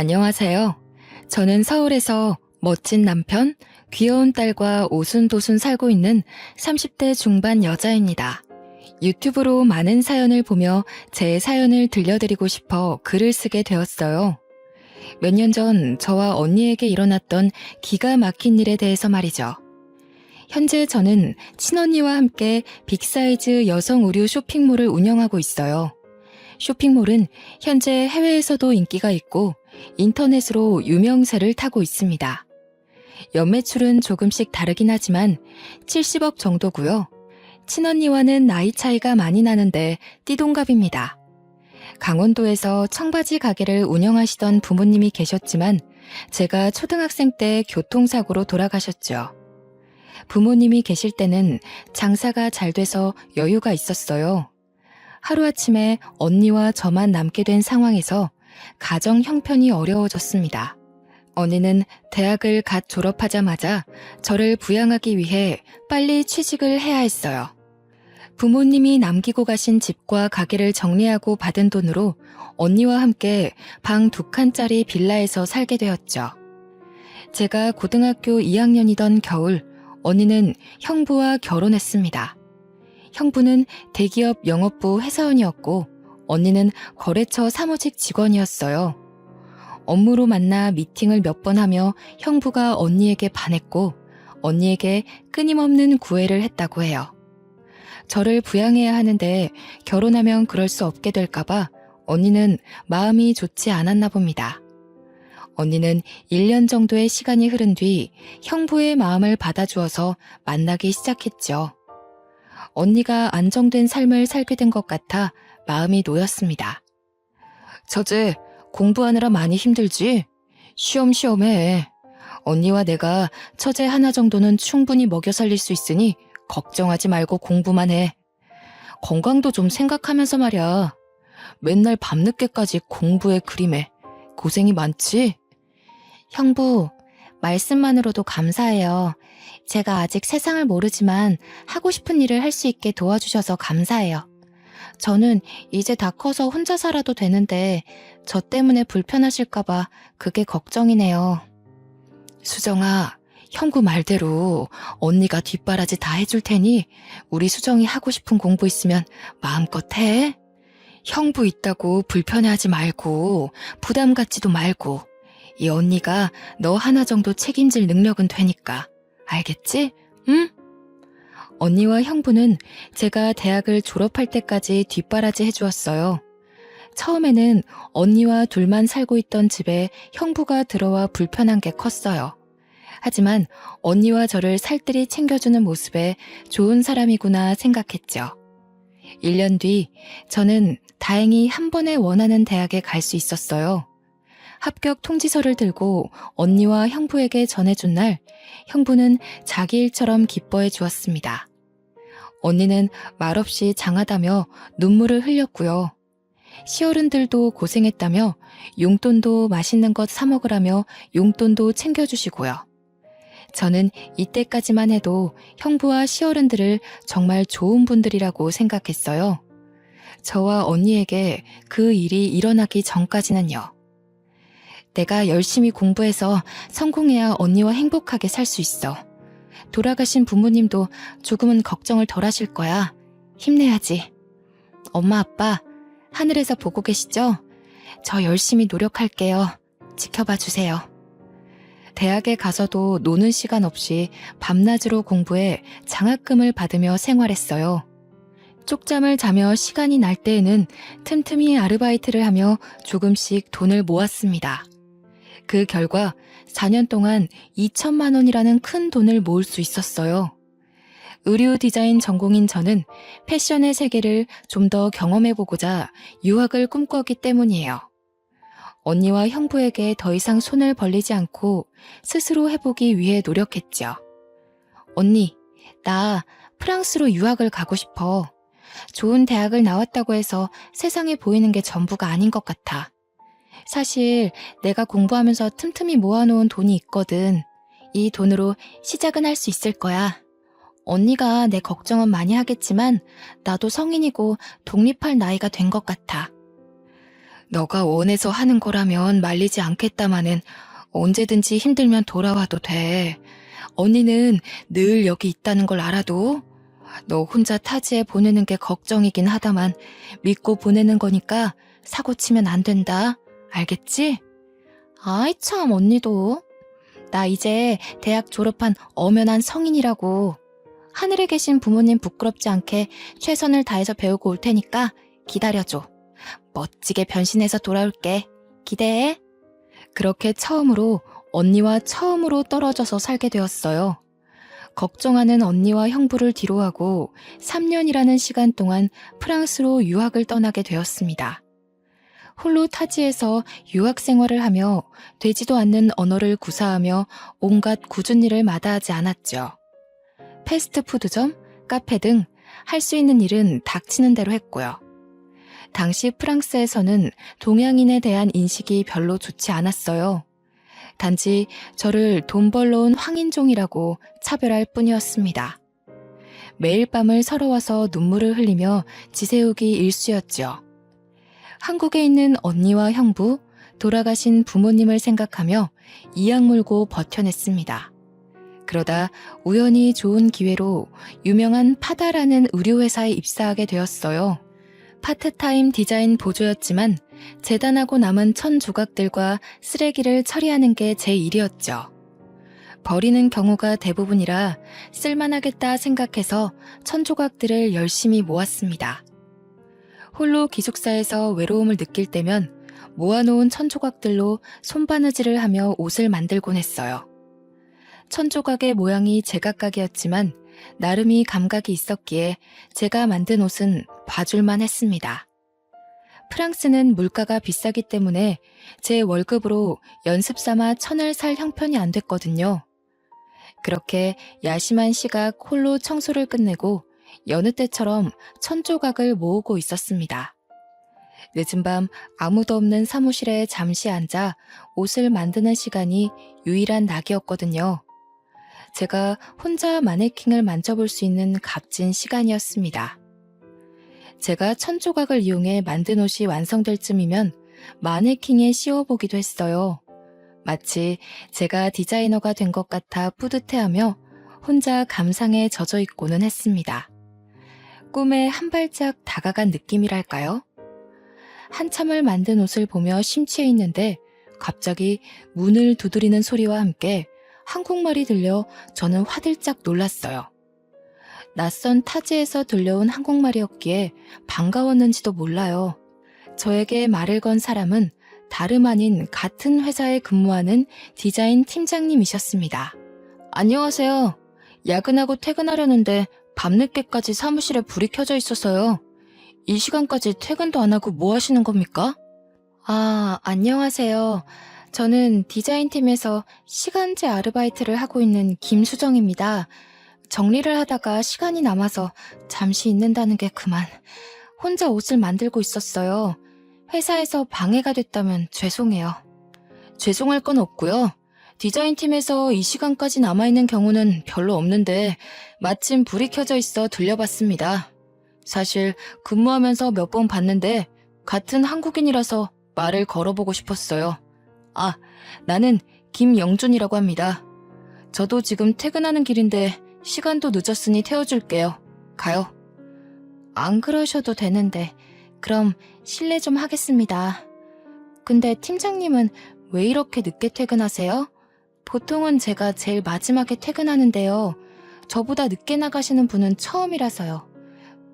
안녕하세요. 저는 서울에서 멋진 남편, 귀여운 딸과 오순도순 살고 있는 30대 중반 여자입니다. 유튜브로 많은 사연을 보며 제 사연을 들려드리고 싶어 글을 쓰게 되었어요. 몇 년 전 저와 언니에게 일어났던 기가 막힌 일에 대해서 말이죠. 현재 저는 친언니와 함께 빅사이즈 여성 의류 쇼핑몰을 운영하고 있어요. 쇼핑몰은 현재 해외에서도 인기가 있고 인터넷으로 유명세를 타고 있습니다. 연매출은 조금씩 다르긴 하지만 70억 정도고요. 친언니와는 나이 차이가 많이 나는데 띠동갑입니다. 강원도에서 청바지 가게를 운영하시던 부모님이 계셨지만 제가 초등학생 때 교통사고로 돌아가셨죠. 부모님이 계실 때는 장사가 잘 돼서 여유가 있었어요. 하루아침에 언니와 저만 남게 된 상황에서 가정 형편이 어려워졌습니다. 언니는 대학을 갓 졸업하자마자 저를 부양하기 위해 빨리 취직을 해야 했어요. 부모님이 남기고 가신 집과 가게를 정리하고 받은 돈으로 언니와 함께 방 2칸짜리 빌라에서 살게 되었죠. 제가 고등학교 2학년이던 겨울, 언니는 형부와 결혼했습니다. 형부는 대기업 영업부 회사원이었고 언니는 거래처 사무직 직원이었어요. 업무로 만나 미팅을 몇 번 하며 형부가 언니에게 반했고 언니에게 끊임없는 구애를 했다고 해요. 저를 부양해야 하는데 결혼하면 그럴 수 없게 될까봐 언니는 마음이 좋지 않았나 봅니다. 언니는 1년 정도의 시간이 흐른 뒤 형부의 마음을 받아주어서 만나기 시작했죠. 언니가 안정된 삶을 살게 된 것 같아 마음이 놓였습니다. 처제, 공부하느라 많이 힘들지? 쉬엄쉬엄 해. 언니와 내가 처제 하나 정도는 충분히 먹여 살릴 수 있으니 걱정하지 말고 공부만 해. 건강도 좀 생각하면서 말이야. 맨날 밤늦게까지 공부에 그림에 고생이 많지? 형부, 말씀만으로도 감사해요. 제가 아직 세상을 모르지만 하고 싶은 일을 할 수 있게 도와주셔서 감사해요. 저는 이제 다 커서 혼자 살아도 되는데 저 때문에 불편하실까봐 그게 걱정이네요. 수정아, 형부 말대로 언니가 뒷바라지 다 해줄 테니 우리 수정이 하고 싶은 공부 있으면 마음껏 해. 형부 있다고 불편해하지 말고 부담 갖지도 말고 이 언니가 너 하나 정도 책임질 능력은 되니까. 알겠지? 응? 언니와 형부는 제가 대학을 졸업할 때까지 뒷바라지 해주었어요. 처음에는 언니와 둘만 살고 있던 집에 형부가 들어와 불편한 게 컸어요. 하지만 언니와 저를 살뜰히 챙겨주는 모습에 좋은 사람이구나 생각했죠. 1년 뒤 저는 다행히 한 번에 원하는 대학에 갈 수 있었어요. 합격 통지서를 들고 언니와 형부에게 전해준 날 형부는 자기 일처럼 기뻐해 주었습니다. 언니는 말없이 장하다며 눈물을 흘렸고요. 시어른들도 고생했다며 용돈도 맛있는 것 사 먹으라며 용돈도 챙겨주시고요. 저는 이때까지만 해도 형부와 시어른들을 정말 좋은 분들이라고 생각했어요. 저와 언니에게 그 일이 일어나기 전까지는요. 내가 열심히 공부해서 성공해야 언니와 행복하게 살 수 있어. 돌아가신 부모님도 조금은 걱정을 덜 하실 거야. 힘내야지. 엄마, 아빠, 하늘에서 보고 계시죠? 저 열심히 노력할게요. 지켜봐 주세요. 대학에 가서도 노는 시간 없이 밤낮으로 공부해 장학금을 받으며 생활했어요. 쪽잠을 자며 시간이 날 때에는 틈틈이 아르바이트를 하며 조금씩 돈을 모았습니다. 그 결과 4년 동안 2천만 원이라는 큰 돈을 모을 수 있었어요. 의류 디자인 전공인 저는 패션의 세계를 좀 더 경험해보고자 유학을 꿈꿨기 때문이에요. 언니와 형부에게 더 이상 손을 벌리지 않고 스스로 해보기 위해 노력했죠. 언니, 나 프랑스로 유학을 가고 싶어. 좋은 대학을 나왔다고 해서 세상에 보이는 게 전부가 아닌 것 같아. 사실 내가 공부하면서 틈틈이 모아놓은 돈이 있거든. 이 돈으로 시작은 할 수 있을 거야. 언니가 내 걱정은 많이 하겠지만 나도 성인이고 독립할 나이가 된 것 같아. 너가 원해서 하는 거라면 말리지 않겠다마는 언제든지 힘들면 돌아와도 돼. 언니는 늘 여기 있다는 걸 알아도 너 혼자 타지에 보내는 게 걱정이긴 하다만 믿고 보내는 거니까 사고 치면 안 된다. 알겠지? 아이 참 언니도. 나 이제 대학 졸업한 엄연한 성인이라고. 하늘에 계신 부모님 부끄럽지 않게 최선을 다해서 배우고 올 테니까 기다려줘. 멋지게 변신해서 돌아올게. 기대해. 그렇게 처음으로 언니와 처음으로 떨어져서 살게 되었어요. 걱정하는 언니와 형부를 뒤로하고 3년이라는 시간 동안 프랑스로 유학을 떠나게 되었습니다. 홀로 타지에서 유학 생활을 하며 되지도 않는 언어를 구사하며 온갖 굳은 일을 마다하지 않았죠. 패스트푸드점, 카페 등 할 수 있는 일은 닥치는 대로 했고요. 당시 프랑스에서는 동양인에 대한 인식이 별로 좋지 않았어요. 단지 저를 돈 벌러 온 황인종이라고 차별할 뿐이었습니다. 매일 밤을 서러워서 눈물을 흘리며 지새우기 일쑤였죠. 한국에 있는 언니와 형부, 돌아가신 부모님을 생각하며 이악 물고 버텨냈습니다. 그러다 우연히 좋은 기회로 유명한 파다라는 의류회사에 입사하게 되었어요. 파트타임 디자인 보조였지만 재단하고 남은 천 조각들과 쓰레기를 처리하는 게 제 일이었죠. 버리는 경우가 대부분이라 쓸만하겠다 생각해서 천 조각들을 열심히 모았습니다. 홀로 기숙사에서 외로움을 느낄 때면 모아놓은 천 조각들로 손바느질을 하며 옷을 만들곤 했어요. 천 조각의 모양이 제각각이었지만 나름의 감각이 있었기에 제가 만든 옷은 봐줄만 했습니다. 프랑스는 물가가 비싸기 때문에 제 월급으로 연습 삼아 천을 살 형편이 안 됐거든요. 그렇게 야심한 시각 홀로 청소를 끝내고 여느 때처럼 천 조각을 모으고 있었습니다. 늦은 밤 아무도 없는 사무실에 잠시 앉아 옷을 만드는 시간이 유일한 낙이었거든요. 제가 혼자 마네킹을 만져볼 수 있는 값진 시간이었습니다. 제가 천 조각을 이용해 만든 옷이 완성될 쯤이면 마네킹에 씌워보기도 했어요. 마치 제가 디자이너가 된 것 같아 뿌듯해하며 혼자 감상에 젖어 있고는 했습니다. 꿈에 한 발짝 다가간 느낌이랄까요? 한참을 만든 옷을 보며 심취해 있는데 갑자기 문을 두드리는 소리와 함께 한국말이 들려 저는 화들짝 놀랐어요. 낯선 타지에서 들려온 한국말이었기에 반가웠는지도 몰라요. 저에게 말을 건 사람은 다름 아닌 같은 회사에 근무하는 디자인 팀장님이셨습니다. 안녕하세요. 야근하고 퇴근하려는데 밤늦게까지 사무실에 불이 켜져 있어서요. 이 시간까지 퇴근도 안 하고 뭐 하시는 겁니까? 안녕하세요. 저는 디자인팀에서 시간제 아르바이트를 하고 있는 김수정입니다. 정리를 하다가 시간이 남아서 잠시 있는다는 게 그만. 혼자 옷을 만들고 있었어요. 회사에서 방해가 됐다면 죄송해요. 죄송할 건 없고요. 디자인팀에서 이 시간까지 남아있는 경우는 별로 없는데 마침 불이 켜져 있어 들려봤습니다. 사실 근무하면서 몇 번 봤는데 같은 한국인이라서 말을 걸어보고 싶었어요. 나는 김영준이라고 합니다. 저도 지금 퇴근하는 길인데 시간도 늦었으니 태워줄게요. 가요. 안 그러셔도 되는데 그럼 실례 좀 하겠습니다. 근데 팀장님은 왜 이렇게 늦게 퇴근하세요? 보통은 제가 제일 마지막에 퇴근하는데요. 저보다 늦게 나가시는 분은 처음이라서요.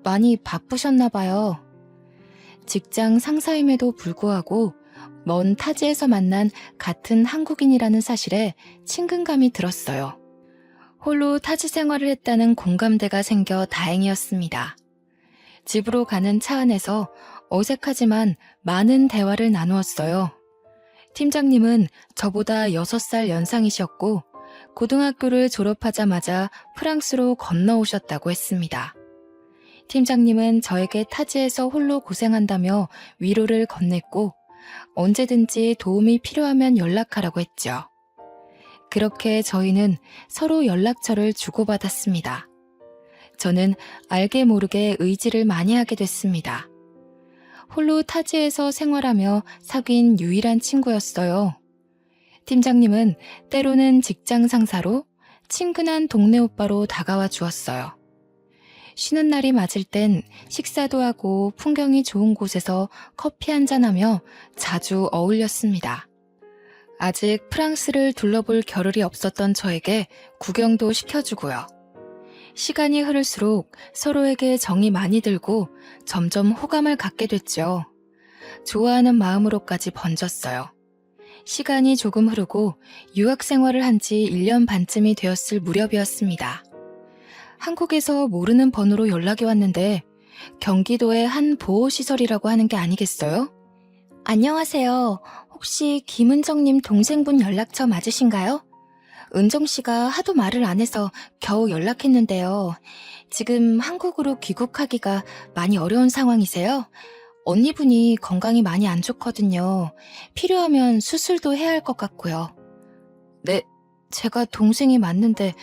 많이 바쁘셨나 봐요. 직장 상사임에도 불구하고 먼 타지에서 만난 같은 한국인이라는 사실에 친근감이 들었어요. 홀로 타지 생활을 했다는 공감대가 생겨 다행이었습니다. 집으로 가는 차 안에서 어색하지만 많은 대화를 나누었어요. 팀장님은 저보다 6살 연상이셨고 고등학교를 졸업하자마자 프랑스로 건너오셨다고 했습니다. 팀장님은 저에게 타지에서 홀로 고생한다며 위로를 건넸고 언제든지 도움이 필요하면 연락하라고 했죠. 그렇게 저희는 서로 연락처를 주고받았습니다. 저는 알게 모르게 의지를 많이 하게 됐습니다. 홀로 타지에서 생활하며 사귄 유일한 친구였어요. 팀장님은 때로는 직장 상사로, 친근한 동네 오빠로 다가와 주었어요. 쉬는 날이 맞을 땐 식사도 하고 풍경이 좋은 곳에서 커피 한잔하며 자주 어울렸습니다. 아직 프랑스를 둘러볼 겨를이 없었던 저에게 구경도 시켜주고요. 시간이 흐를수록 서로에게 정이 많이 들고 점점 호감을 갖게 됐죠. 좋아하는 마음으로까지 번졌어요. 시간이 조금 흐르고 유학 생활을 한 지 1년 반쯤이 되었을 무렵이었습니다. 한국에서 모르는 번호로 연락이 왔는데 경기도의 한 보호시설이라고 하는 게 아니겠어요? 안녕하세요. 혹시 김은정님 동생분 연락처 맞으신가요? 은정씨가 하도 말을 안 해서 겨우 연락했는데요. 지금 한국으로 귀국하기가 많이 어려운 상황이세요? 언니분이 건강이 많이 안 좋거든요. 필요하면 수술도 해야 할 것 같고요. 네, 제가 동생이 맞는데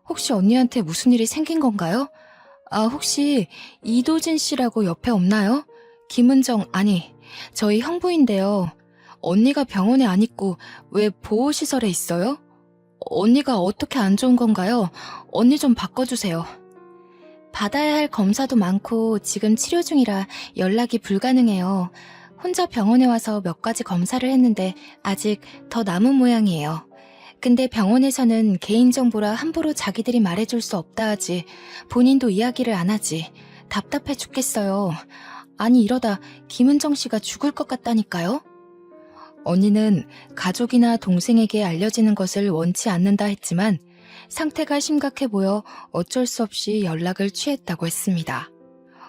혹시 언니한테 무슨 일이 생긴 건가요? 혹시 이도진 씨라고 옆에 없나요? 김은정, 아니, 저희 형부인데요. 언니가 병원에 안 있고 왜 보호시설에 있어요? 언니가 어떻게 안 좋은 건가요? 언니 좀 바꿔주세요. 받아야 할 검사도 많고 지금 치료 중이라 연락이 불가능해요. 혼자 병원에 와서 몇 가지 검사를 했는데 아직 더 남은 모양이에요. 근데 병원에서는 개인정보라 함부로 자기들이 말해줄 수 없다 하지. 본인도 이야기를 안 하지. 답답해 죽겠어요. 아니 이러다 김은정 씨가 죽을 것 같다니까요? 언니는 가족이나 동생에게 알려지는 것을 원치 않는다 했지만 상태가 심각해 보여 어쩔 수 없이 연락을 취했다고 했습니다.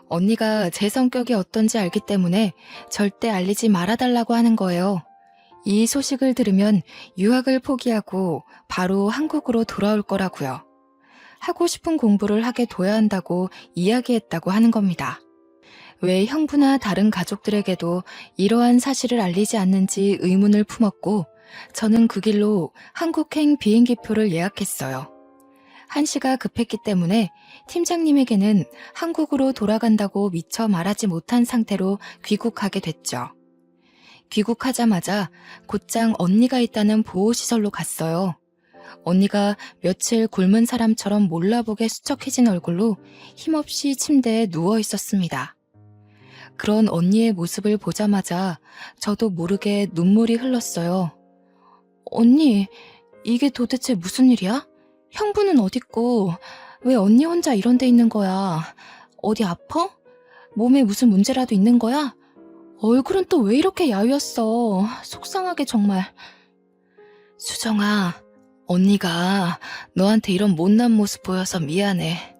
언니가 제 성격이 어떤지 알기 때문에 절대 알리지 말아달라고 하는 거예요. 이 소식을 들으면 유학을 포기하고 바로 한국으로 돌아올 거라고요. 하고 싶은 공부를 하게 둬야 한다고 이야기했다고 하는 겁니다. 왜 형부나 다른 가족들에게도 이러한 사실을 알리지 않는지 의문을 품었고 저는 그 길로 한국행 비행기표를 예약했어요. 한시가 급했기 때문에 팀장님에게는 한국으로 돌아간다고 미처 말하지 못한 상태로 귀국하게 됐죠. 귀국하자마자 곧장 언니가 있다는 보호시설로 갔어요. 언니가 며칠 굶은 사람처럼 몰라보게 수척해진 얼굴로 힘없이 침대에 누워 있었습니다. 그런 언니의 모습을 보자마자 저도 모르게 눈물이 흘렀어요. 언니, 이게 도대체 무슨 일이야? 형부는 어딨고 왜 언니 혼자 이런 데 있는 거야? 어디 아파? 몸에 무슨 문제라도 있는 거야? 얼굴은 또 왜 이렇게 야위었어? 속상하게 정말. 수정아, 언니가 너한테 이런 못난 모습 보여서 미안해.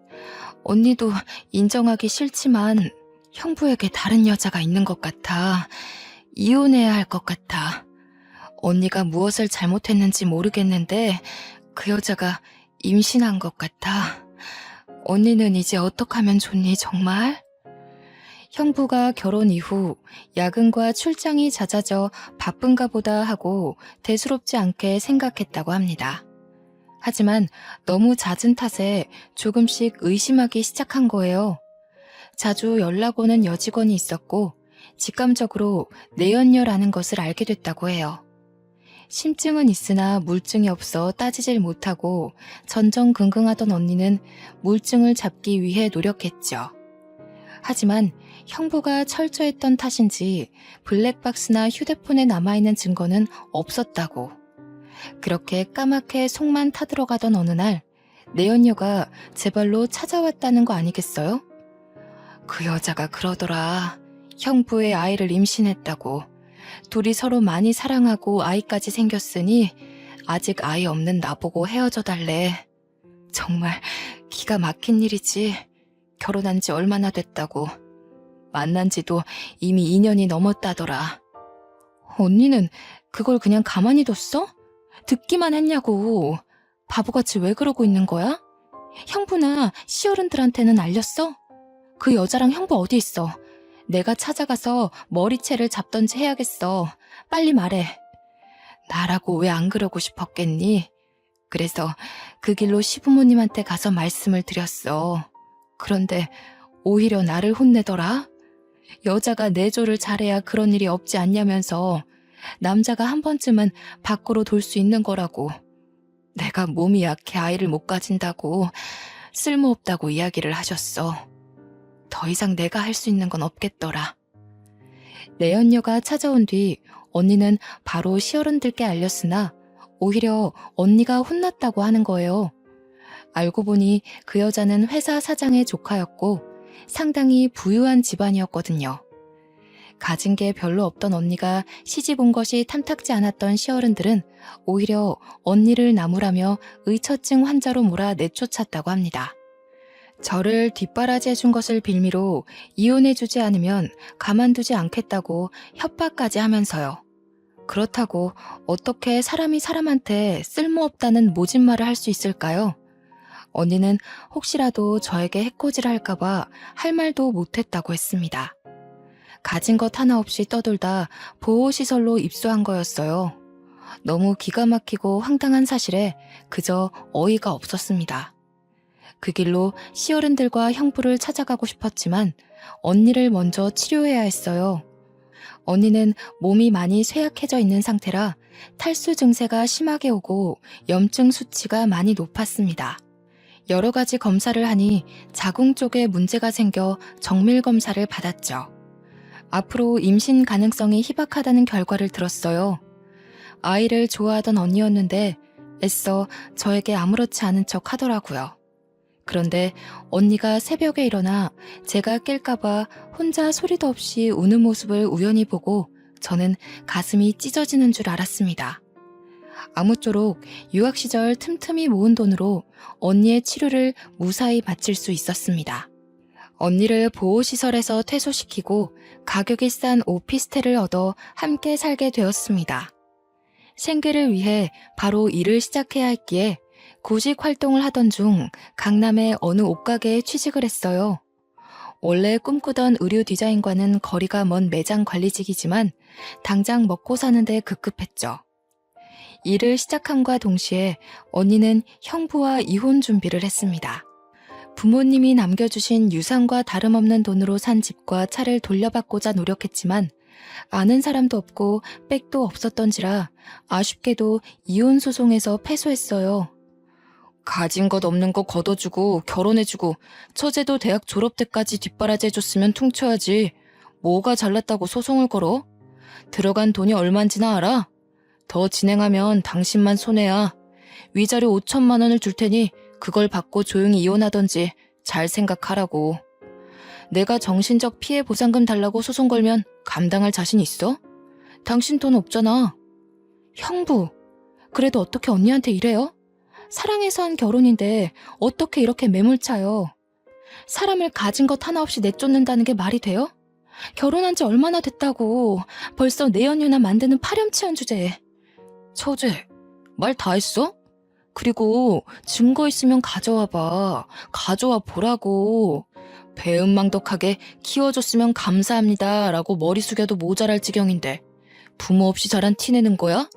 언니도 인정하기 싫지만 형부에게 다른 여자가 있는 것 같아. 이혼해야 할 것 같아. 언니가 무엇을 잘못했는지 모르겠는데 그 여자가 임신한 것 같아. 언니는 이제 어떡하면 좋니 정말? 형부가 결혼 이후 야근과 출장이 잦아져 바쁜가 보다 하고 대수롭지 않게 생각했다고 합니다. 하지만 너무 잦은 탓에 조금씩 의심하기 시작한 거예요. 자주 연락 오는 여직원이 있었고 직감적으로 내연녀라는 것을 알게 됐다고 해요. 심증은 있으나 물증이 없어 따지질 못하고 전전긍긍하던 언니는 물증을 잡기 위해 노력했죠. 하지만 형부가 철저했던 탓인지 블랙박스나 휴대폰에 남아있는 증거는 없었다고. 그렇게 까맣게 속만 타들어가던 어느 날 내연녀가 제 발로 찾아왔다는 거 아니겠어요? 그 여자가 그러더라. 형부의 아이를 임신했다고. 둘이 서로 많이 사랑하고 아이까지 생겼으니 아직 아이 없는 나보고 헤어져 달래. 정말 기가 막힌 일이지. 결혼한 지 얼마나 됐다고. 만난 지도 이미 2년이 넘었다더라. 언니는 그걸 그냥 가만히 뒀어? 듣기만 했냐고. 바보같이 왜 그러고 있는 거야? 형부나 시어른들한테는 알렸어? 그 여자랑 형부 어디 있어? 내가 찾아가서 머리채를 잡던지 해야겠어. 빨리 말해. 나라고 왜 안 그러고 싶었겠니? 그래서 그 길로 시부모님한테 가서 말씀을 드렸어. 그런데 오히려 나를 혼내더라. 여자가 내조를 잘해야 그런 일이 없지 않냐면서 남자가 한 번쯤은 밖으로 돌 수 있는 거라고. 내가 몸이 약해 아이를 못 가진다고 쓸모없다고 이야기를 하셨어. 더 이상 내가 할 수 있는 건 없겠더라. 내연녀가 찾아온 뒤 언니는 바로 시어른들께 알렸으나 오히려 언니가 혼났다고 하는 거예요. 알고 보니 그 여자는 회사 사장의 조카였고 상당히 부유한 집안이었거든요. 가진 게 별로 없던 언니가 시집 온 것이 탐탁지 않았던 시어른들은 오히려 언니를 나무라며 의처증 환자로 몰아 내쫓았다고 합니다. 저를 뒷바라지해준 것을 빌미로 이혼해주지 않으면 가만두지 않겠다고 협박까지 하면서요. 그렇다고 어떻게 사람이 사람한테 쓸모없다는 모진 말을 할 수 있을까요? 언니는 혹시라도 저에게 해코지를 할까봐 할 말도 못했다고 했습니다. 가진 것 하나 없이 떠돌다 보호시설로 입소한 거였어요. 너무 기가 막히고 황당한 사실에 그저 어이가 없었습니다. 그 길로 시어른들과 형부를 찾아가고 싶었지만 언니를 먼저 치료해야 했어요. 언니는 몸이 많이 쇠약해져 있는 상태라 탈수 증세가 심하게 오고 염증 수치가 많이 높았습니다. 여러 가지 검사를 하니 자궁 쪽에 문제가 생겨 정밀 검사를 받았죠. 앞으로 임신 가능성이 희박하다는 결과를 들었어요. 아이를 좋아하던 언니였는데 애써 저에게 아무렇지 않은 척 하더라고요. 그런데 언니가 새벽에 일어나 제가 깰까봐 혼자 소리도 없이 우는 모습을 우연히 보고 저는 가슴이 찢어지는 줄 알았습니다. 아무쪼록 유학 시절 틈틈이 모은 돈으로 언니의 치료를 무사히 마칠 수 있었습니다. 언니를 보호시설에서 퇴소시키고 가격이 싼 오피스텔을 얻어 함께 살게 되었습니다. 생계를 위해 바로 일을 시작해야 했기에 구직 활동을 하던 중 강남의 어느 옷가게에 취직을 했어요. 원래 꿈꾸던 의류 디자인과는 거리가 먼 매장 관리직이지만 당장 먹고 사는데 급급했죠. 일을 시작함과 동시에 언니는 형부와 이혼 준비를 했습니다. 부모님이 남겨주신 유산과 다름없는 돈으로 산 집과 차를 돌려받고자 노력했지만 아는 사람도 없고 백도 없었던지라 아쉽게도 이혼 소송에서 패소했어요. 가진 것 없는 거 걷어주고 결혼해주고 처제도 대학 졸업 때까지 뒷바라지해줬으면 퉁쳐야지. 뭐가 잘났다고 소송을 걸어? 들어간 돈이 얼만지나 알아? 더 진행하면 당신만 손해야. 위자료 5천만 원을 줄 테니 그걸 받고 조용히 이혼하던지 잘 생각하라고. 내가 정신적 피해 보상금 달라고 소송 걸면 감당할 자신 있어? 당신 돈 없잖아. 형부, 그래도 어떻게 언니한테 이래요? 사랑해서 한 결혼인데 어떻게 이렇게 매몰차요? 사람을 가진 것 하나 없이 내쫓는다는 게 말이 돼요? 결혼한 지 얼마나 됐다고 벌써 내연유나 만드는 파렴치한 주제에. 처제, 말 다 했어? 그리고 증거 있으면 가져와봐. 가져와 보라고. 배은망덕하게 키워줬으면 감사합니다 라고 머리 숙여도 모자랄 지경인데 부모 없이 자란 티내는 거야?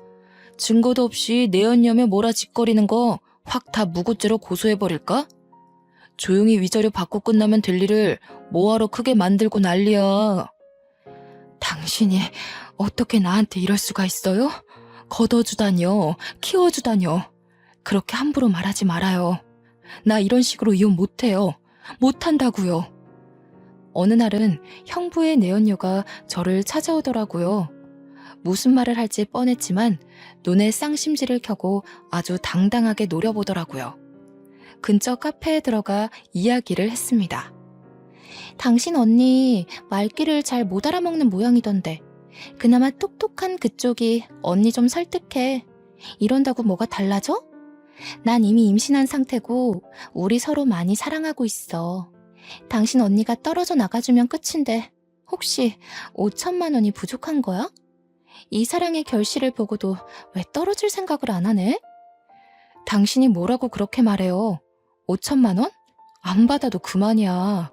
증거도 없이 내연녀며 몰아짓거리는 거 확 다 무고죄로 고소해버릴까? 조용히 위자료 받고 끝나면 될 일을 뭐하러 크게 만들고 난리야. 당신이 어떻게 나한테 이럴 수가 있어요? 걷어주다뇨, 키워주다뇨. 그렇게 함부로 말하지 말아요. 나 이런 식으로 이혼 못해요. 못한다고요. 어느 날은 형부의 내연녀가 저를 찾아오더라고요. 무슨 말을 할지 뻔했지만 눈에 쌍심지를 켜고 아주 당당하게 노려보더라고요. 근처 카페에 들어가 이야기를 했습니다. 당신 언니 말귀를 잘 못 알아먹는 모양이던데 그나마 똑똑한 그쪽이 언니 좀 설득해. 이런다고 뭐가 달라져? 난 이미 임신한 상태고 우리 서로 많이 사랑하고 있어. 당신 언니가 떨어져 나가주면 끝인데 혹시 5천만 원이 부족한 거야? 이 사랑의 결실을 보고도 왜 떨어질 생각을 안 하네? 당신이 뭐라고 그렇게 말해요? 5천만 원? 안 받아도 그만이야.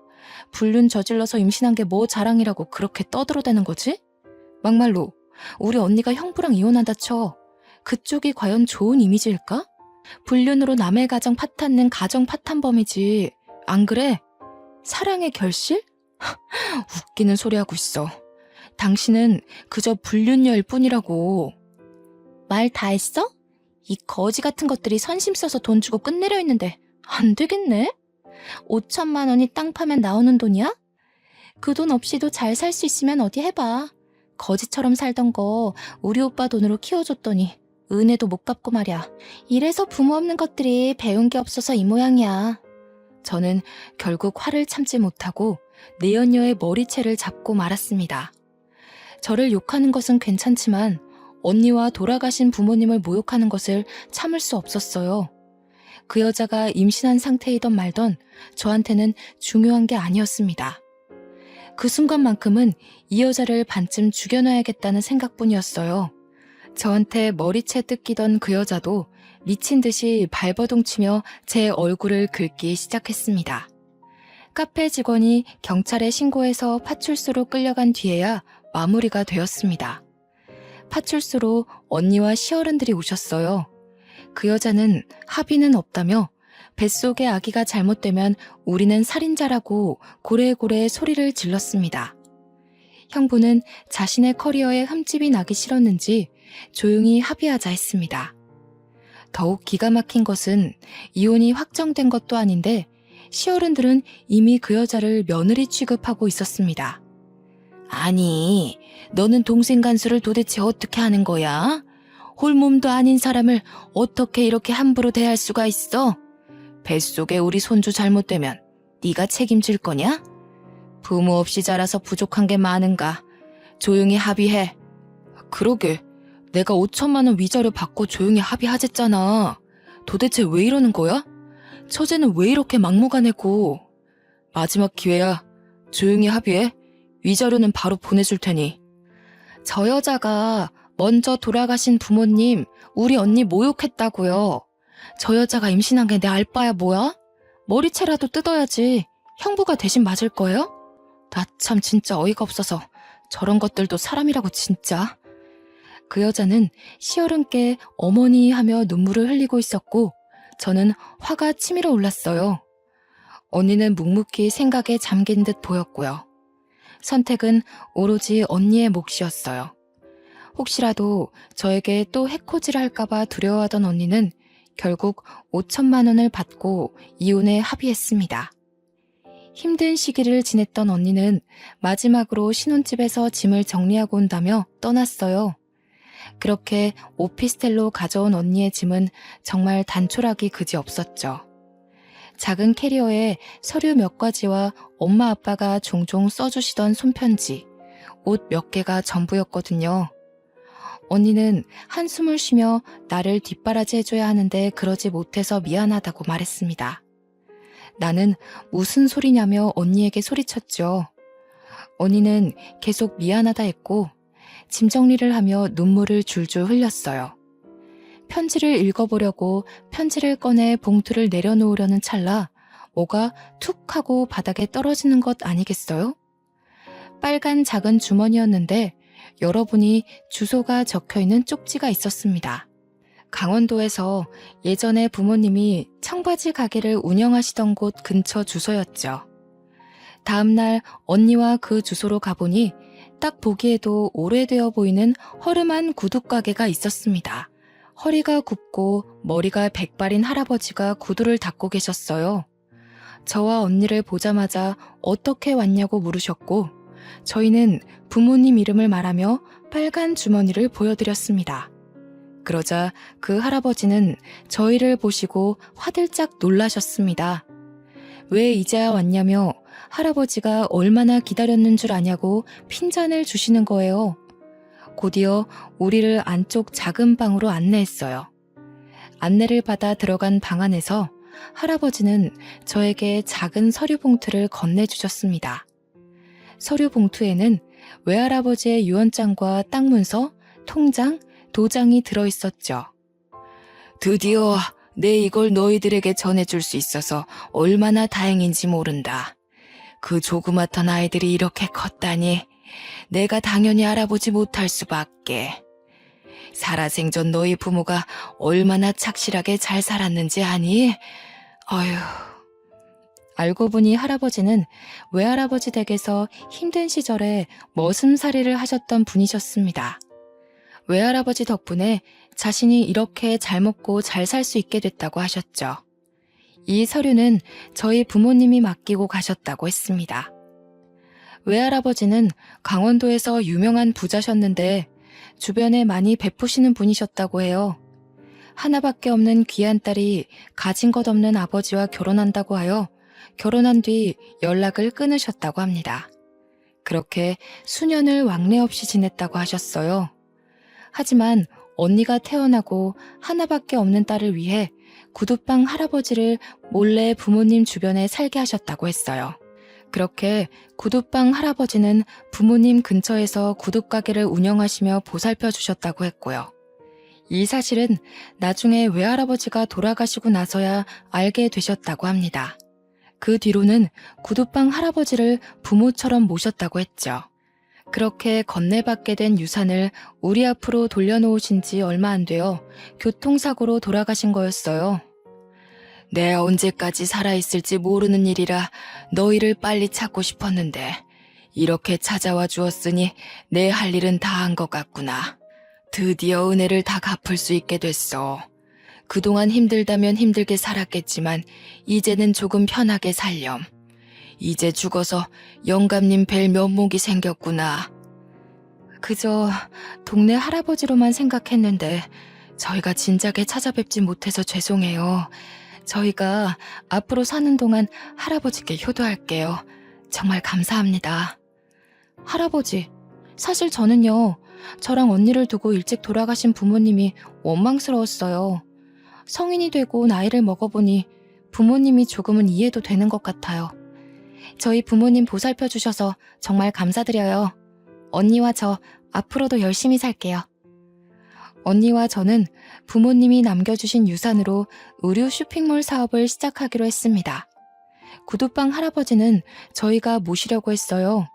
불륜 저질러서 임신한 게 뭐 자랑이라고 그렇게 떠들어대는 거지? 막말로 우리 언니가 형부랑 이혼한다 쳐. 그쪽이 과연 좋은 이미지일까? 불륜으로 남의 가정 파탄는 가정 파탄범이지. 안 그래? 사랑의 결실? 웃기는 소리 하고 있어. 당신은 그저 불륜녀일 뿐이라고. 말 다 했어? 이 거지 같은 것들이 선심 써서 돈 주고 끝내려 했는데 안 되겠네? 5천만 원이 땅 파면 나오는 돈이야? 그 돈 없이도 잘 살 수 있으면 어디 해봐. 거지처럼 살던 거 우리 오빠 돈으로 키워줬더니 은혜도 못 갚고 말이야. 이래서 부모 없는 것들이 배운 게 없어서 이 모양이야. 저는 결국 화를 참지 못하고 내연녀의 머리채를 잡고 말았습니다. 저를 욕하는 것은 괜찮지만 언니와 돌아가신 부모님을 모욕하는 것을 참을 수 없었어요. 그 여자가 임신한 상태이던 말던 저한테는 중요한 게 아니었습니다. 그 순간만큼은 이 여자를 반쯤 죽여놔야겠다는 생각뿐이었어요. 저한테 머리채 뜯기던 그 여자도 미친 듯이 발버둥 치며 제 얼굴을 긁기 시작했습니다. 카페 직원이 경찰에 신고해서 파출소로 끌려간 뒤에야 마무리가 되었습니다. 파출소로 언니와 시어른들이 오셨어요. 그 여자는 합의는 없다며 뱃속의 아기가 잘못되면 우리는 살인자라고 고래고래 소리를 질렀습니다. 형부는 자신의 커리어에 흠집이 나기 싫었는지 조용히 합의하자 했습니다. 더욱 기가 막힌 것은 이혼이 확정된 것도 아닌데 시어른들은 이미 그 여자를 며느리 취급하고 있었습니다. 아니, 너는 동생 간수를 도대체 어떻게 하는 거야? 홀몸도 아닌 사람을 어떻게 이렇게 함부로 대할 수가 있어? 뱃속에 우리 손주 잘못되면 네가 책임질 거냐? 부모 없이 자라서 부족한 게 많은가? 조용히 합의해. 그러게, 내가 5천만 원 위자료 받고 조용히 합의하랬잖아. 도대체 왜 이러는 거야? 처제는 왜 이렇게 막무가내고. 마지막 기회야. 조용히 합의해. 위자료는 바로 보내줄 테니. 저 여자가 먼저 돌아가신 부모님, 우리 언니 모욕했다고요. 저 여자가 임신한 게 내 알바야 뭐야? 머리채라도 뜯어야지. 형부가 대신 맞을 거예요? 나 참 진짜 어이가 없어서 저런 것들도 사람이라고 진짜. 그 여자는 시어른께 어머니 하며 눈물을 흘리고 있었고 저는 화가 치밀어 올랐어요. 언니는 묵묵히 생각에 잠긴 듯 보였고요. 선택은 오로지 언니의 몫이었어요. 혹시라도 저에게 또 해코지를 할까봐 두려워하던 언니는 결국 5천만 원을 받고 이혼에 합의했습니다. 힘든 시기를 지냈던 언니는 마지막으로 신혼집에서 짐을 정리하고 온다며 떠났어요. 그렇게 오피스텔로 가져온 언니의 짐은 정말 단촐하기 그지없었죠. 작은 캐리어에 서류 몇 가지와 엄마 아빠가 종종 써주시던 손편지, 옷 몇 개가 전부였거든요. 언니는 한숨을 쉬며 나를 뒷바라지 해줘야 하는데 그러지 못해서 미안하다고 말했습니다. 나는 무슨 소리냐며 언니에게 소리쳤죠. 언니는 계속 미안하다 했고 짐 정리를 하며 눈물을 줄줄 흘렸어요. 편지를 읽어보려고 편지를 꺼내 봉투를 내려놓으려는 찰나 뭐가 툭 하고 바닥에 떨어지는 것 아니겠어요? 빨간 작은 주머니였는데 열어보니 주소가 적혀있는 쪽지가 있었습니다. 강원도에서 예전에 부모님이 청바지 가게를 운영하시던 곳 근처 주소였죠. 다음날 언니와 그 주소로 가보니 딱 보기에도 오래되어 보이는 허름한 구두가게가 있었습니다. 허리가 굽고 머리가 백발인 할아버지가 구두를 닦고 계셨어요. 저와 언니를 보자마자 어떻게 왔냐고 물으셨고 저희는 부모님 이름을 말하며 빨간 주머니를 보여드렸습니다. 그러자 그 할아버지는 저희를 보시고 화들짝 놀라셨습니다. 왜 이제야 왔냐며 할아버지가 얼마나 기다렸는 줄 아냐고 핀잔을 주시는 거예요. 곧이어 우리를 안쪽 작은 방으로 안내했어요. 안내를 받아 들어간 방 안에서 할아버지는 저에게 작은 서류 봉투를 건네주셨습니다. 서류 봉투에는 외할아버지의 유언장과 땅 문서, 통장, 도장이 들어있었죠. 드디어 내 이걸 너희들에게 전해줄 수 있어서 얼마나 다행인지 모른다. 그 조그맣던 아이들이 이렇게 컸다니 내가 당연히 알아보지 못할 수밖에. 살아생전 너희 부모가 얼마나 착실하게 잘 살았는지 아니? 어휴. 알고 보니 할아버지는 외할아버지 댁에서 힘든 시절에 머슴살이를 하셨던 분이셨습니다. 외할아버지 덕분에 자신이 이렇게 잘 먹고 잘 살 수 있게 됐다고 하셨죠. 이 서류는 저희 부모님이 맡기고 가셨다고 했습니다. 외할아버지는 강원도에서 유명한 부자셨는데 주변에 많이 베푸시는 분이셨다고 해요. 하나밖에 없는 귀한 딸이 가진 것 없는 아버지와 결혼한다고 하여 결혼한 뒤 연락을 끊으셨다고 합니다. 그렇게 수년을 왕래 없이 지냈다고 하셨어요. 하지만 언니가 태어나고 하나밖에 없는 딸을 위해 구두방 할아버지를 몰래 부모님 주변에 살게 하셨다고 했어요. 그렇게 구두방 할아버지는 부모님 근처에서 구둣가게를 운영하시며 보살펴 주셨다고 했고요. 이 사실은 나중에 외할아버지가 돌아가시고 나서야 알게 되셨다고 합니다. 그 뒤로는 구두방 할아버지를 부모처럼 모셨다고 했죠. 그렇게 건네받게 된 유산을 우리 앞으로 돌려놓으신 지 얼마 안 되어 교통사고로 돌아가신 거였어요. 내 언제까지 살아있을지 모르는 일이라 너희를 빨리 찾고 싶었는데 이렇게 찾아와 주었으니 내 할 일은 다 한 것 같구나. 드디어 은혜를 다 갚을 수 있게 됐어. 그동안 힘들다면 힘들게 살았겠지만 이제는 조금 편하게 살렴. 이제 죽어서 영감님 뵐 면목이 생겼구나. 그저 동네 할아버지로만 생각했는데 저희가 진작에 찾아뵙지 못해서 죄송해요. 저희가 앞으로 사는 동안 할아버지께 효도할게요. 정말 감사합니다. 할아버지, 사실 저는요. 저랑 언니를 두고 일찍 돌아가신 부모님이 원망스러웠어요. 성인이 되고 나이를 먹어보니 부모님이 조금은 이해도 되는 것 같아요. 저희 부모님 보살펴 주셔서 정말 감사드려요. 언니와 저 앞으로도 열심히 살게요. 언니와 저는 부모님이 남겨주신 유산으로 의류 쇼핑몰 사업을 시작하기로 했습니다. 구두방 할아버지는 저희가 모시려고 했어요.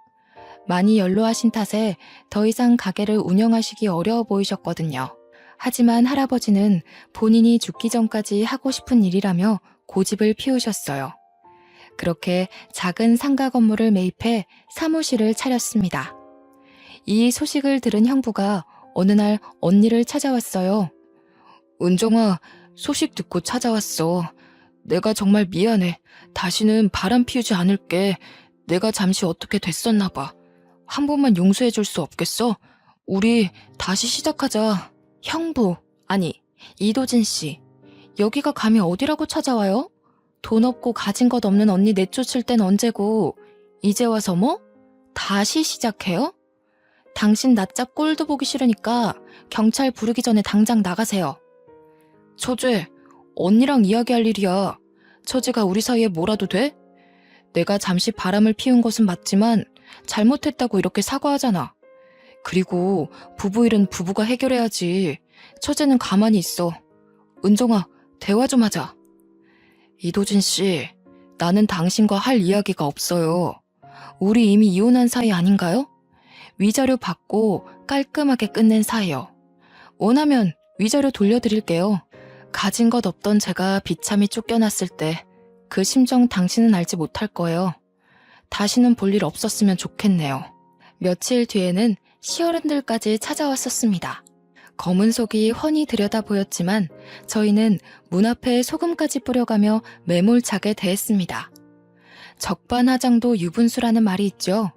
많이 연로하신 탓에 더 이상 가게를 운영하시기 어려워 보이셨거든요. 하지만 할아버지는 본인이 죽기 전까지 하고 싶은 일이라며 고집을 피우셨어요. 그렇게 작은 상가 건물을 매입해 사무실을 차렸습니다. 이 소식을 들은 형부가 어느 날 언니를 찾아왔어요. 은정아, 소식 듣고 찾아왔어. 내가 정말 미안해. 다시는 바람 피우지 않을게. 내가 잠시 어떻게 됐었나 봐. 한 번만 용서해 줄 수 없겠어? 우리 다시 시작하자. 형부, 아니 이도진 씨. 여기가 감히 어디라고 찾아와요? 돈 없고 가진 것 없는 언니 내쫓을 땐 언제고 이제 와서 뭐? 다시 시작해요? 당신 낯잡 꼴도 보기 싫으니까 경찰 부르기 전에 당장 나가세요. 처제, 언니랑 이야기할 일이야. 처제가 우리 사이에 뭐라도 돼? 내가 잠시 바람을 피운 것은 맞지만 잘못했다고 이렇게 사과하잖아. 그리고 부부 일은 부부가 해결해야지. 처제는 가만히 있어. 은정아, 대화 좀 하자. 이도진 씨, 나는 당신과 할 이야기가 없어요. 우리 이미 이혼한 사이 아닌가요? 위자료 받고 깔끔하게 끝낸 사이요. 원하면 위자료 돌려드릴게요. 가진 것 없던 제가 비참히 쫓겨났을 때 그 심정 당신은 알지 못할 거예요. 다시는 볼 일 없었으면 좋겠네요. 며칠 뒤에는 시어른들까지 찾아왔었습니다. 검은 속이 훤히 들여다 보였지만 저희는 문 앞에 소금까지 뿌려가며 매몰차게 대했습니다. 적반하장도 유분수라는 말이 있죠.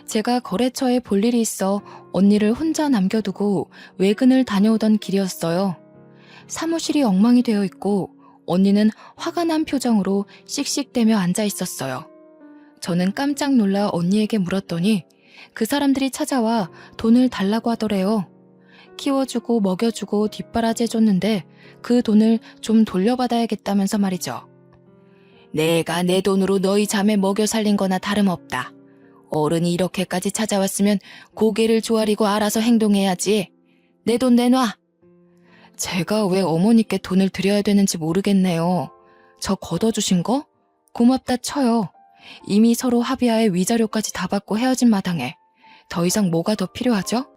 제가 거래처에 볼 일이 있어 언니를 혼자 남겨두고 외근을 다녀오던 길이었어요. 사무실이 엉망이 되어 있고 언니는 화가 난 표정으로 씩씩대며 앉아 있었어요. 저는 깜짝 놀라 언니에게 물었더니 그 사람들이 찾아와 돈을 달라고 하더래요. 키워주고 먹여주고 뒷바라지해줬는데 그 돈을 좀 돌려받아야겠다면서 말이죠. 내가 내 돈으로 너희 자매 먹여 살린 거나 다름없다. 어른이 이렇게까지 찾아왔으면 고개를 조아리고 알아서 행동해야지. 내 돈 내놔. 제가 왜 어머니께 돈을 드려야 되는지 모르겠네요. 저 걷어주신 거? 고맙다 쳐요. 이미 서로 합의하에 위자료까지 다 받고 헤어진 마당에 더 이상 뭐가 더 필요하죠?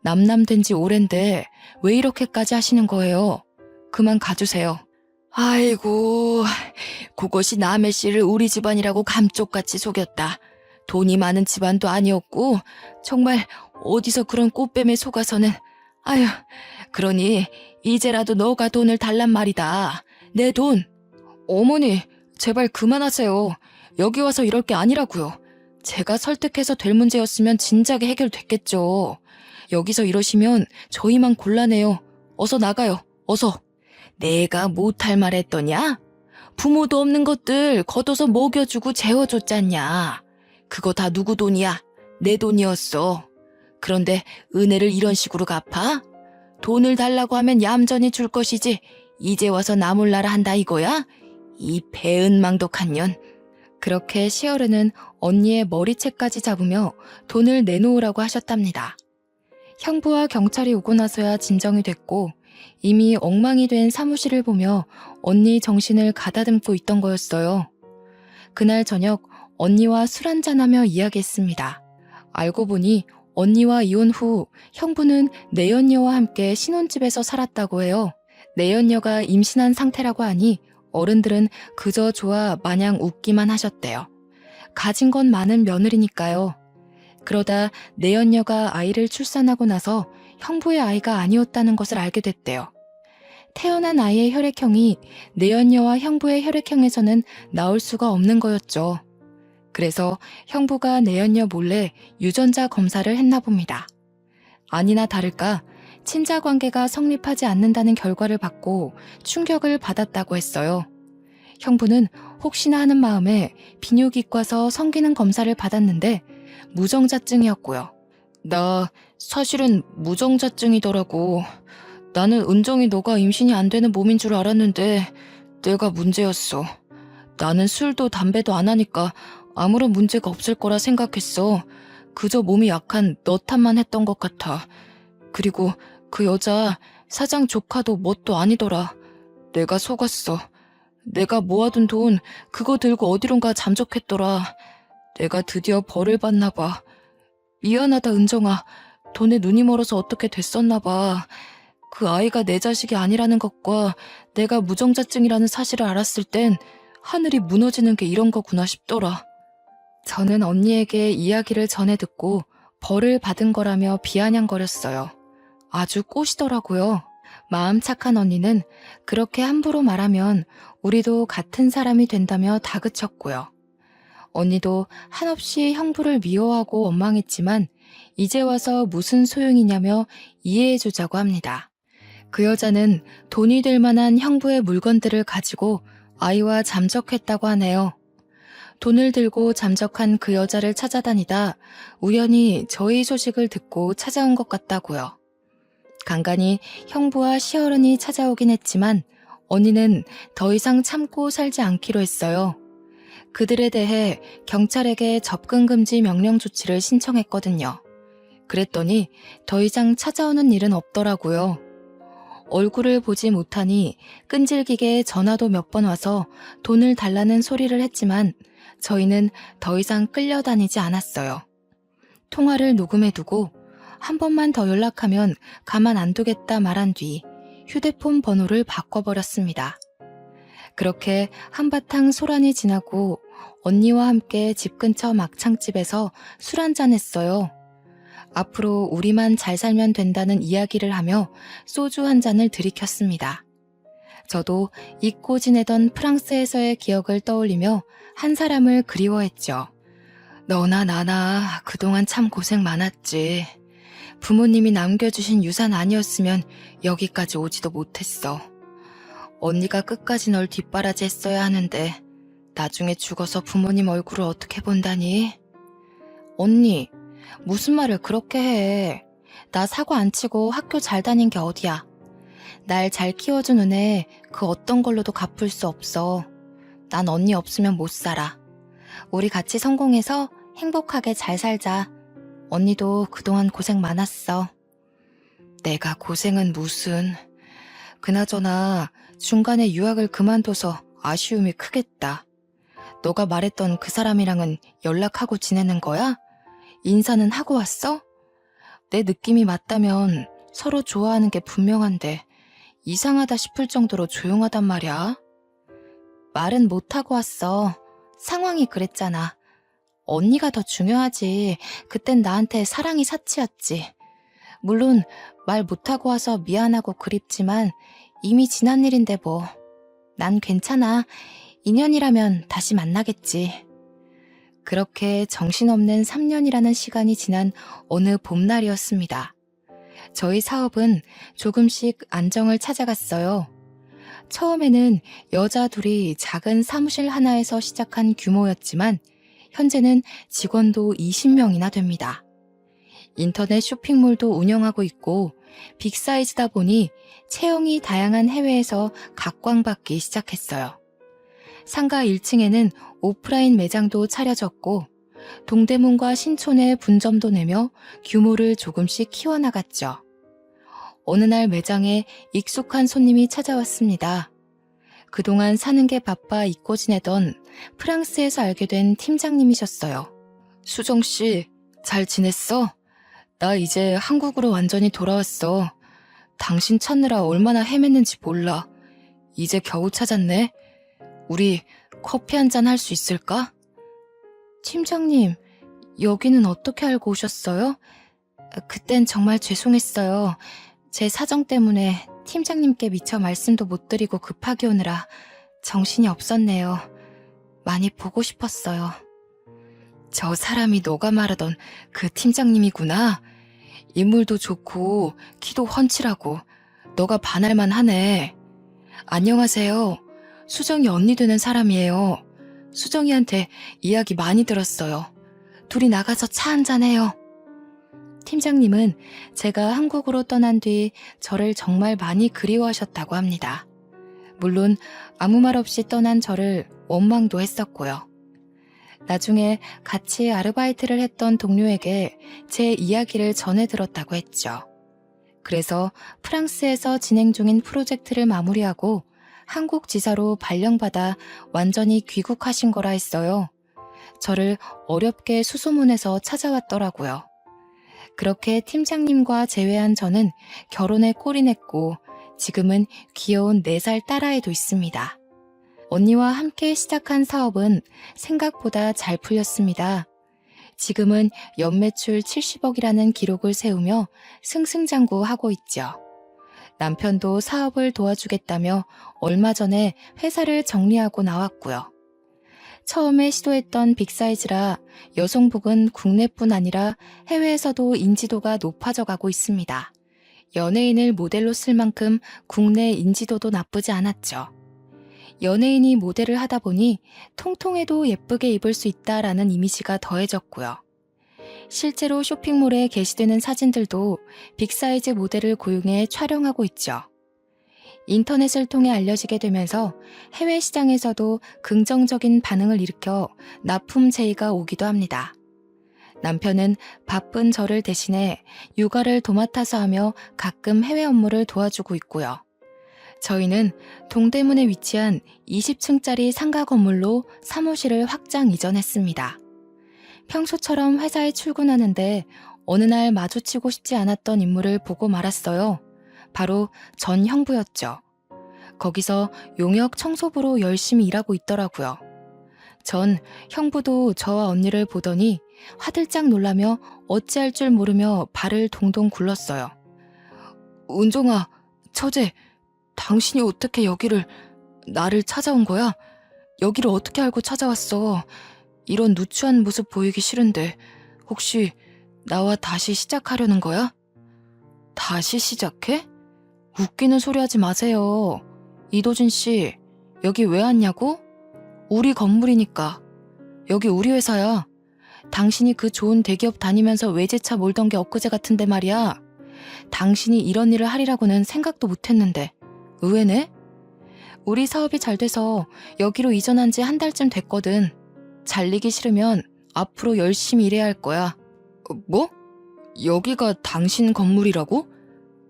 남남된 지 오랜데 왜 이렇게까지 하시는 거예요? 그만 가주세요. 아이고, 그것이 남의 씨를 우리 집안이라고 감쪽같이 속였다. 돈이 많은 집안도 아니었고 정말 어디서 그런 꽃뱀에 속아서는. 아휴, 그러니 이제라도 너가 돈을 달란 말이다. 내 돈. 어머니, 제발 그만하세요. 여기 와서 이럴 게 아니라고요. 제가 설득해서 될 문제였으면 진작에 해결됐겠죠. 여기서 이러시면 저희만 곤란해요. 어서 나가요. 어서. 내가 못할 말 했더냐? 부모도 없는 것들 걷어서 먹여주고 재워줬잖냐. 그거 다 누구 돈이야? 내 돈이었어. 그런데 은혜를 이런 식으로 갚아? 돈을 달라고 하면 얌전히 줄 것이지 이제 와서 나 몰라라 한다 이거야? 이 배은망덕한 년. 그렇게 시어른은 언니의 머리채까지 잡으며 돈을 내놓으라고 하셨답니다. 형부와 경찰이 오고 나서야 진정이 됐고 이미 엉망이 된 사무실을 보며 언니 정신을 가다듬고 있던 거였어요. 그날 저녁 언니와 술 한잔하며 이야기했습니다. 알고 보니 언니와 이혼 후 형부는 내연녀와 함께 신혼집에서 살았다고 해요. 내연녀가 임신한 상태라고 하니 어른들은 그저 좋아 마냥 웃기만 하셨대요. 가진 건 많은 며느리니까요. 그러다 내연녀가 아이를 출산하고 나서 형부의 아이가 아니었다는 것을 알게 됐대요. 태어난 아이의 혈액형이 내연녀와 형부의 혈액형에서는 나올 수가 없는 거였죠. 그래서 형부가 내연녀 몰래 유전자 검사를 했나 봅니다. 아니나 다를까 친자 관계가 성립하지 않는다는 결과를 받고 충격을 받았다고 했어요. 형부는 혹시나 하는 마음에 비뇨기과서 성기능 검사를 받았는데 무정자증이었고요. 나 사실은 무정자증이더라고. 나는 은정이 너가 임신이 안 되는 몸인 줄 알았는데 내가 문제였어. 나는 술도 담배도 안 하니까 아무런 문제가 없을 거라 생각했어. 그저 몸이 약한 너 탓만 했던 것 같아. 그리고 그 여자 사장 조카도 뭣도 아니더라. 내가 속았어. 내가 모아둔 돈 그거 들고 어디론가 잠적했더라. 내가 드디어 벌을 받나 봐. 미안하다 은정아. 돈에 눈이 멀어서 어떻게 됐었나 봐. 그 아이가 내 자식이 아니라는 것과 내가 무정자증이라는 사실을 알았을 땐 하늘이 무너지는 게 이런 거구나 싶더라. 저는 언니에게 이야기를 전해 듣고 벌을 받은 거라며 비아냥거렸어요. 아주 꼬시더라고요. 마음 착한 언니는 그렇게 함부로 말하면 우리도 같은 사람이 된다며 다그쳤고요. 언니도 한없이 형부를 미워하고 원망했지만 이제 와서 무슨 소용이냐며 이해해주자고 합니다. 그 여자는 돈이 될 만한 형부의 물건들을 가지고 아이와 잠적했다고 하네요. 돈을 들고 잠적한 그 여자를 찾아다니다 우연히 저희 소식을 듣고 찾아온 것 같다고요. 간간히 형부와 시어른이 찾아오긴 했지만 언니는 더 이상 참고 살지 않기로 했어요. 그들에 대해 경찰에게 접근금지 명령 조치를 신청했거든요. 그랬더니 더 이상 찾아오는 일은 없더라고요. 얼굴을 보지 못하니 끈질기게 전화도 몇 번 와서 돈을 달라는 소리를 했지만 저희는 더 이상 끌려다니지 않았어요. 통화를 녹음해두고 한 번만 더 연락하면 가만 안 두겠다 말한 뒤 휴대폰 번호를 바꿔버렸습니다. 그렇게 한바탕 소란이 지나고 언니와 함께 집 근처 막창집에서 술 한잔 했어요. 앞으로 우리만 잘 살면 된다는 이야기를 하며 소주 한 잔을 들이켰습니다. 저도 잊고 지내던 프랑스에서의 기억을 떠올리며 한 사람을 그리워했죠. 너나 나나 그동안 참 고생 많았지. 부모님이 남겨주신 유산 아니었으면 여기까지 오지도 못했어. 언니가 끝까지 널 뒷바라지 했어야 하는데 나중에 죽어서 부모님 얼굴을 어떻게 본다니? 언니, 무슨 말을 그렇게 해. 나 사고 안 치고 학교 잘 다닌 게 어디야. 날 잘 키워준 은혜 그 어떤 걸로도 갚을 수 없어. 난 언니 없으면 못 살아. 우리 같이 성공해서 행복하게 잘 살자. 언니도 그동안 고생 많았어. 내가 고생은 무슨. 그나저나 중간에 유학을 그만둬서 아쉬움이 크겠다. 너가 말했던 그 사람이랑은 연락하고 지내는 거야? 인사는 하고 왔어? 내 느낌이 맞다면 서로 좋아하는 게 분명한데 이상하다 싶을 정도로 조용하단 말이야. 말은 못하고 왔어. 상황이 그랬잖아. 언니가 더 중요하지. 그땐 나한테 사랑이 사치였지. 물론 말 못하고 와서 미안하고 그립지만 이미 지난 일인데 뭐. 난 괜찮아. 인연이라면 다시 만나겠지. 그렇게 정신없는 3년이라는 시간이 지난 어느 봄날이었습니다. 저희 사업은 조금씩 안정을 찾아갔어요. 처음에는 여자 둘이 작은 사무실 하나에서 시작한 규모였지만 현재는 직원도 20명이나 됩니다. 인터넷 쇼핑몰도 운영하고 있고 빅사이즈다 보니 체형이 다양한 해외에서 각광받기 시작했어요. 상가 1층에는 오프라인 매장도 차려졌고 동대문과 신촌에 분점도 내며 규모를 조금씩 키워나갔죠. 어느 날 매장에 익숙한 손님이 찾아왔습니다. 그동안 사는 게 바빠 잊고 지내던 프랑스에서 알게 된 팀장님이셨어요. 수정씨, 잘 지냈어? 나 이제 한국으로 완전히 돌아왔어. 당신 찾느라 얼마나 헤맸는지 몰라. 이제 겨우 찾았네. 우리 커피 한잔 할 수 있을까? 팀장님, 여기는 어떻게 알고 오셨어요? 그땐 정말 죄송했어요. 제 사정 때문에 팀장님께 미처 말씀도 못 드리고 급하게 오느라 정신이 없었네요. 많이 보고 싶었어요. 저 사람이 너가 말하던 그 팀장님이구나. 인물도 좋고 키도 훤칠하고 너가 반할만 하네. 안녕하세요. 수정이 언니 되는 사람이에요. 수정이한테 이야기 많이 들었어요. 둘이 나가서 차 한잔해요. 팀장님은 제가 한국으로 떠난 뒤 저를 정말 많이 그리워하셨다고 합니다. 물론 아무 말 없이 떠난 저를 원망도 했었고요. 나중에 같이 아르바이트를 했던 동료에게 제 이야기를 전해 들었다고 했죠. 그래서 프랑스에서 진행 중인 프로젝트를 마무리하고 한국 지사로 발령받아 완전히 귀국하신 거라 했어요. 저를 어렵게 수소문해서 찾아왔더라고요. 그렇게 팀장님과 재회한 저는 결혼에 꼴이냈고 지금은 귀여운 4살 딸아이도 있습니다. 언니와 함께 시작한 사업은 생각보다 잘 풀렸습니다. 지금은 연매출 70억이라는 기록을 세우며 승승장구하고 있죠. 남편도 사업을 도와주겠다며 얼마 전에 회사를 정리하고 나왔고요. 처음에 시도했던 빅사이즈라 여성복은 국내뿐 아니라 해외에서도 인지도가 높아져 가고 있습니다. 연예인을 모델로 쓸 만큼 국내 인지도도 나쁘지 않았죠. 연예인이 모델을 하다 보니 통통해도 예쁘게 입을 수 있다라는 이미지가 더해졌고요. 실제로 쇼핑몰에 게시되는 사진들도 빅사이즈 모델을 고용해 촬영하고 있죠. 인터넷을 통해 알려지게 되면서 해외 시장에서도 긍정적인 반응을 일으켜 납품 제의가 오기도 합니다. 남편은 바쁜 저를 대신해 육아를 도맡아서 하며 가끔 해외 업무를 도와주고 있고요. 저희는 동대문에 위치한 20층짜리 상가 건물로 사무실을 확장 이전했습니다. 평소처럼 회사에 출근하는데 어느 날 마주치고 싶지 않았던 인물을 보고 말았어요. 바로 전 형부였죠. 거기서 용역 청소부로 열심히 일하고 있더라고요. 전 형부도 저와 언니를 보더니 화들짝 놀라며 어찌할 줄 모르며 발을 동동 굴렀어요. 은종아, 처제, 당신이 어떻게 나를 찾아온 거야? 여기를 어떻게 알고 찾아왔어? 이런 누추한 모습 보이기 싫은데 혹시 나와 다시 시작하려는 거야? 다시 시작해? 웃기는 소리 하지 마세요. 이도진 씨, 여기 왜 왔냐고? 우리 건물이니까. 여기 우리 회사야. 당신이 그 좋은 대기업 다니면서 외제차 몰던 게 엊그제 같은데 말이야. 당신이 이런 일을 하리라고는 생각도 못했는데 의외네? 우리 사업이 잘 돼서 여기로 이전한 지 한 달쯤 됐거든. 잘리기 싫으면 앞으로 열심히 일해야 할 거야. 뭐? 여기가 당신 건물이라고?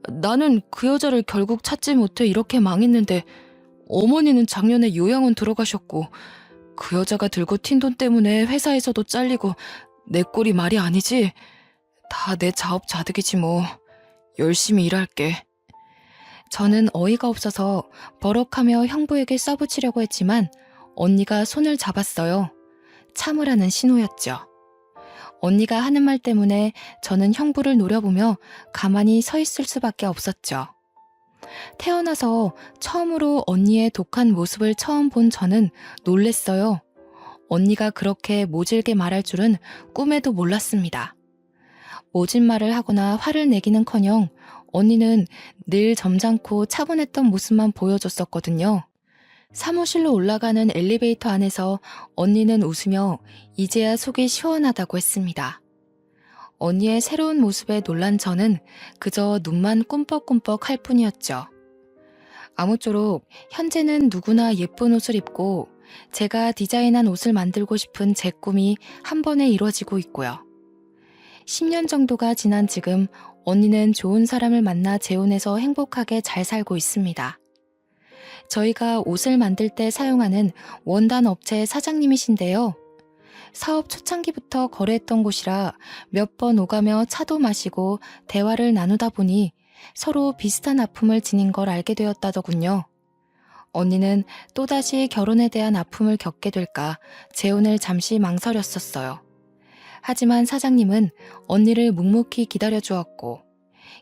나는 그 여자를 결국 찾지 못해 이렇게 망했는데 어머니는 작년에 요양원 들어가셨고 그 여자가 들고 튄 돈 때문에 회사에서도 잘리고 내 꼴이 말이 아니지? 다 내 자업자득이지 뭐. 열심히 일할게. 저는 어이가 없어서 버럭하며 형부에게 써붙이려고 했지만 언니가 손을 잡았어요. 참으라는 신호였죠. 언니가 하는 말 때문에 저는 형부를 노려보며 가만히 서 있을 수밖에 없었죠. 태어나서 처음으로 언니의 독한 모습을 처음 본 저는 놀랬어요. 언니가 그렇게 모질게 말할 줄은 꿈에도 몰랐습니다. 모진 말을 하거나 화를 내기는커녕 언니는 늘 점잖고 차분했던 모습만 보여줬었거든요. 사무실로 올라가는 엘리베이터 안에서 언니는 웃으며 이제야 속이 시원하다고 했습니다. 언니의 새로운 모습에 놀란 저는 그저 눈만 꿈뻑꿈뻑 할 뿐이었죠. 아무쪼록 현재는 누구나 예쁜 옷을 입고 제가 디자인한 옷을 만들고 싶은 제 꿈이 한 번에 이루어지고 있고요. 10년 정도가 지난 지금 언니는 좋은 사람을 만나 재혼해서 행복하게 잘 살고 있습니다. 저희가 옷을 만들 때 사용하는 원단 업체의 사장님이신데요. 사업 초창기부터 거래했던 곳이라 몇 번 오가며 차도 마시고 대화를 나누다 보니 서로 비슷한 아픔을 지닌 걸 알게 되었다더군요. 언니는 또다시 결혼에 대한 아픔을 겪게 될까 재혼을 잠시 망설였었어요. 하지만 사장님은 언니를 묵묵히 기다려주었고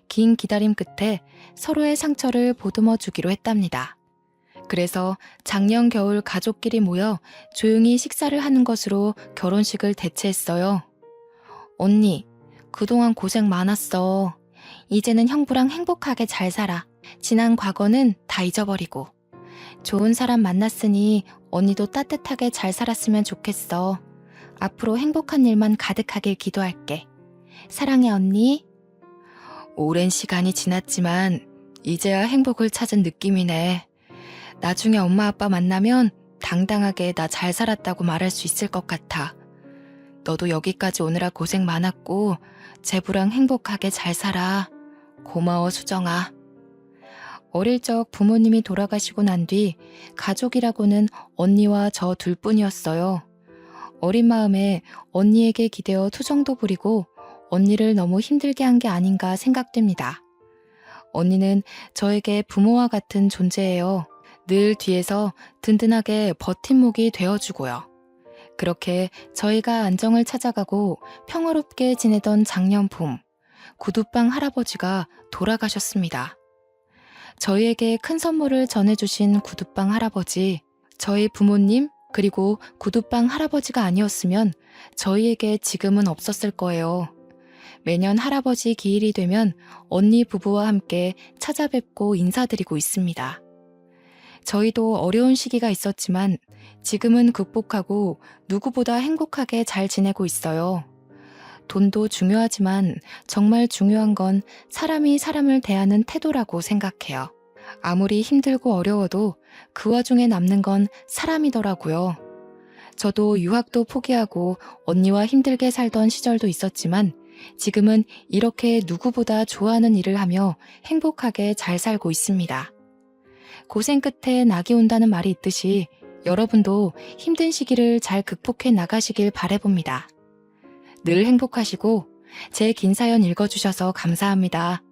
긴 기다림 끝에 서로의 상처를 보듬어 주기로 했답니다. 그래서 작년 겨울 가족끼리 모여 조용히 식사를 하는 것으로 결혼식을 대체했어요. 언니, 그동안 고생 많았어. 이제는 형부랑 행복하게 잘 살아. 지난 과거는 다 잊어버리고. 좋은 사람 만났으니 언니도 따뜻하게 잘 살았으면 좋겠어. 앞으로 행복한 일만 가득하길 기도할게. 사랑해, 언니. 오랜 시간이 지났지만 이제야 행복을 찾은 느낌이네. 나중에 엄마 아빠 만나면 당당하게 나 잘 살았다고 말할 수 있을 것 같아. 너도 여기까지 오느라 고생 많았고 제부랑 행복하게 잘 살아. 고마워, 수정아. 어릴 적 부모님이 돌아가시고 난 뒤 가족이라고는 언니와 저 둘뿐이었어요. 어린 마음에 언니에게 기대어 투정도 부리고 언니를 너무 힘들게 한 게 아닌가 생각됩니다. 언니는 저에게 부모와 같은 존재예요. 늘 뒤에서 든든하게 버팀목이 되어주고요. 그렇게 저희가 안정을 찾아가고 평화롭게 지내던 작년 봄, 구두방 할아버지가 돌아가셨습니다. 저희에게 큰 선물을 전해주신 구두방 할아버지, 저희 부모님 그리고 구두방 할아버지가 아니었으면 저희에게 지금은 없었을 거예요. 매년 할아버지 기일이 되면 언니 부부와 함께 찾아뵙고 인사드리고 있습니다. 저희도 어려운 시기가 있었지만 지금은 극복하고 누구보다 행복하게 잘 지내고 있어요. 돈도 중요하지만 정말 중요한 건 사람이 사람을 대하는 태도라고 생각해요. 아무리 힘들고 어려워도 그 와중에 남는 건 사람이더라고요. 저도 유학도 포기하고 언니와 힘들게 살던 시절도 있었지만 지금은 이렇게 누구보다 좋아하는 일을 하며 행복하게 잘 살고 있습니다. 고생 끝에 낙이 온다는 말이 있듯이 여러분도 힘든 시기를 잘 극복해 나가시길 바라봅니다. 늘 행복하시고 제 긴 사연 읽어주셔서 감사합니다.